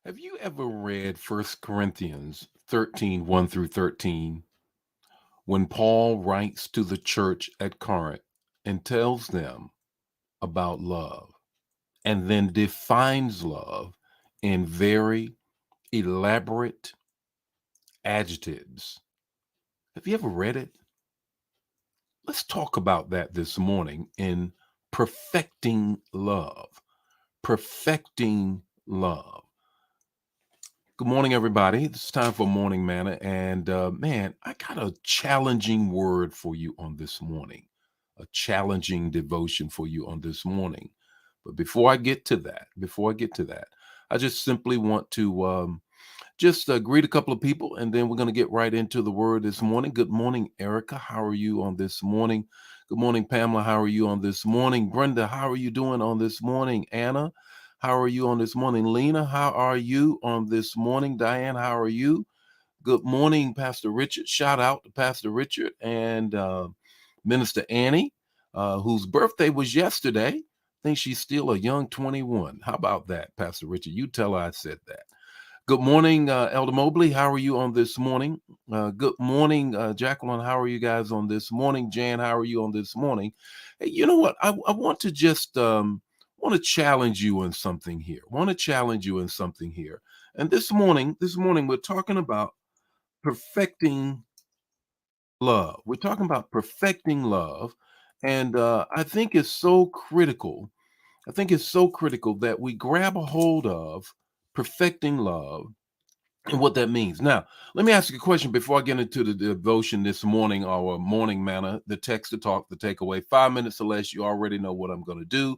Have you ever read First Corinthians 13, 1 through 13, when Paul writes to the church at Corinth and tells them about love and then defines love in very elaborate adjectives? Have you ever read it? Let's talk about that this morning in perfecting love. Perfecting love. Good morning, everybody. It's time for Morning Manna. And man, I got a challenging word for you on this morning, a challenging devotion for you on this morning. But before I get to that, I just simply want to just greet a couple of people, and then we're going to get right into the word this morning. Good morning, Erica. How are you on this morning? Good morning, Pamela. How are you on this morning? Brenda, how are you doing on this morning? Anna, how are you on this morning? Lena, how are you on this morning? Diane, how are you? Good morning, Pastor Richard. Shout out to Pastor Richard and Minister Annie, whose birthday was yesterday. I think she's still a young 21. How about that, Pastor Richard? You tell her I said that. Good morning, Elder Mobley. How are you on this morning? Good morning, Jacqueline. How are you guys on this morning? Jan, how are you on this morning? Hey, you know what? I want to just want to challenge you on something here. Want to challenge you in something here. And this morning we're talking about perfecting love. We're talking about perfecting love, and I think it's so critical. I think it's so critical that we grab a hold of perfecting love and what that means. Now, let me ask you a question before I get into the devotion this morning, our morning manna, the text to talk, the takeaway. 5 minutes or less, you already know what I'm going to do.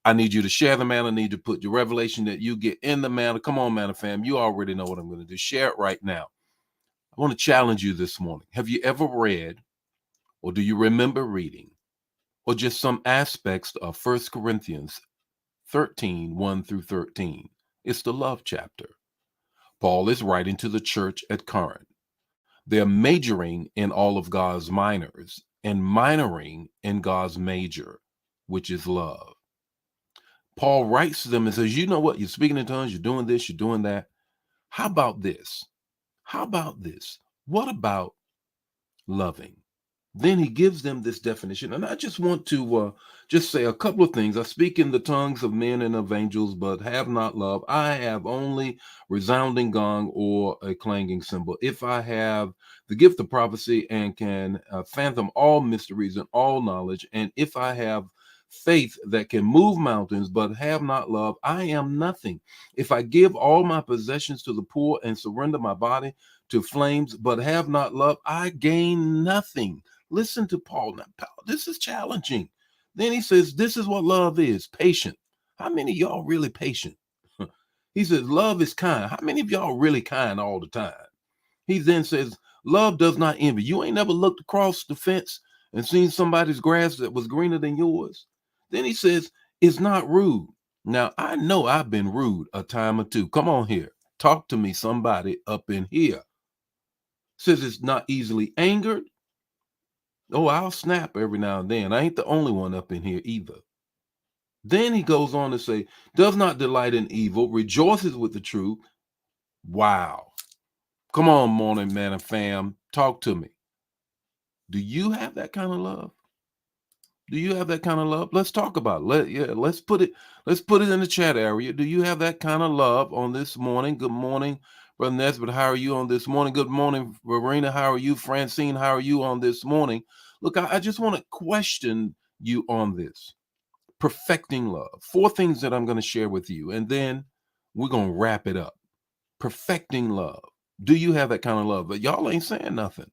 I need you to share the manna. I need to put your revelation that you get in the manna. Come on, manna fam. You already know what I'm going to do. Share it right now. I want to challenge you this morning. Have you ever read, or do you remember reading, or just some aspects of First Corinthians 13, 1 through 13? It's the love chapter. Paul is writing to the church at Corinth. They're majoring in all of God's minors and minoring in God's major, which is love. Paul writes to them and says, you know what? You're speaking in tongues, you're doing this, you're doing that. How about this? How about this? What about loving? Then he gives them this definition. And I just want to just say a couple of things. I speak in the tongues of men and of angels, but have not love. I have only resounding gong or a clanging cymbal. If I have the gift of prophecy and can fathom all mysteries and all knowledge, and if I have faith that can move mountains, but have not love, I am nothing. If I give all my possessions to the poor and surrender my body to flames, but have not love, I gain nothing. Listen to Paul. Now, this is challenging. Then he says, this is what love is, patient. How many of y'all really patient? He says, love is kind. How many of y'all really kind all the time? He then says, love does not envy. You ain't never looked across the fence and seen somebody's grass that was greener than yours. Then he says, it's not rude. Now, I know I've been rude a time or two. Come on here. Talk to me, somebody up in here. Says it's not easily angered. Oh, I'll snap every now and then. I ain't the only one up in here either. Then he goes on to say, does not delight in evil, rejoices with the truth. Wow. Come on, morning man and fam. Talk to me. Do you have that kind of love? Do you have that kind of love? Let's talk about it. Let's put it in the chat area. Do you have that kind of love on this morning? Good morning, Brother Nesbitt. How are you on this morning? Good morning, Verena. How are you? Francine, how are you on this morning? Look, I just want to question you on this. Perfecting love. Four things that I'm going to share with you, and then we're going to wrap it up. Perfecting love. Do you have that kind of love? But y'all ain't saying nothing.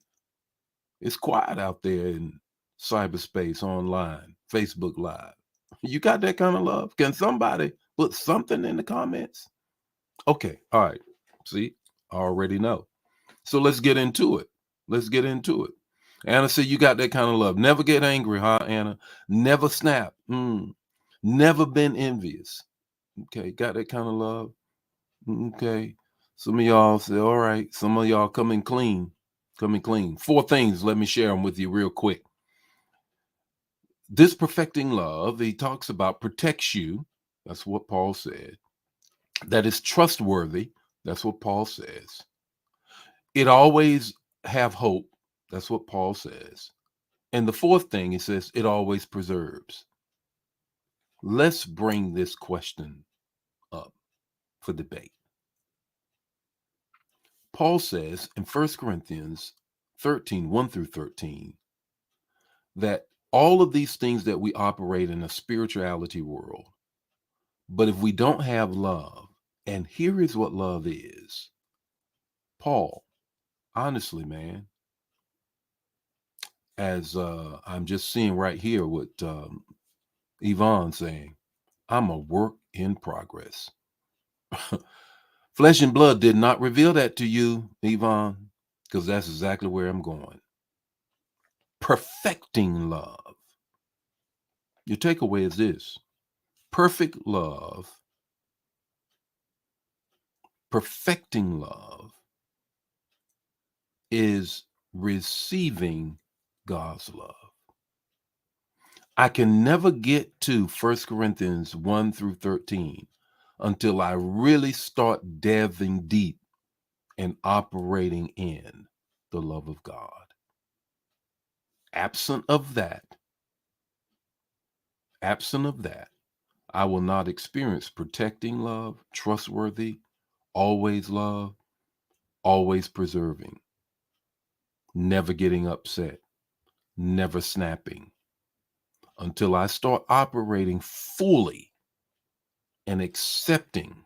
It's quiet out there in cyberspace, online, Facebook Live. You got that kind of love? Can somebody put something in the comments? Okay, all right. See, I already know. So let's get into it. Let's get into it. Anna said, you got that kind of love. Never get angry, huh, Anna? Never snap. Never been envious. Okay, got that kind of love. Okay. Some of y'all say, all right. Some of y'all coming clean. Coming clean. Four things. Let me share them with you real quick. This perfecting love, he talks about, protects you. That's what Paul said. that is trustworthy. That's what Paul says. It always have hope. That's what Paul says. And the fourth thing, he says, it always preserves. Let's bring this question up for debate. Paul says in 1 Corinthians 13, 1 through 13, that all of these things that we operate in a spirituality world, but if we don't have love, and here is what love is. Paul, honestly, man, as I'm just seeing right here what Yvonne saying, I'm a work in progress. Flesh and blood did not reveal that to you, Yvonne, because that's exactly where I'm going. Perfecting love. Your takeaway is this: perfect love, perfecting love is receiving God's love. I can never get to 1 Corinthians 1 through 13 until I really start delving deep and operating in the love of God. Absent of that, I will not experience protecting love, trustworthy, always love, always preserving, never getting upset, never snapping, until I start operating fully and accepting,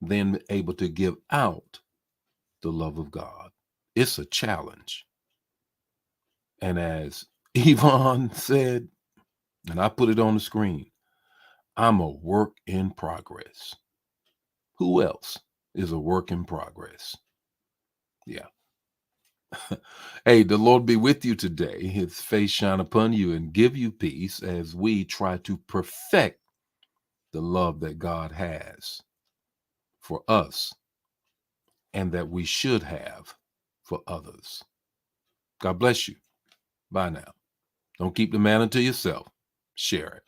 then able to give out the love of God. It's a challenge. And as Yvonne said, and I put it on the screen, I'm a work in progress. Who else is a work in progress? Yeah. Hey, the Lord be with you today. His face shine upon you and give you peace as we try to perfect the love that God has for us and that we should have for others. God bless you. Bye now. Don't keep the manna to yourself. Share it.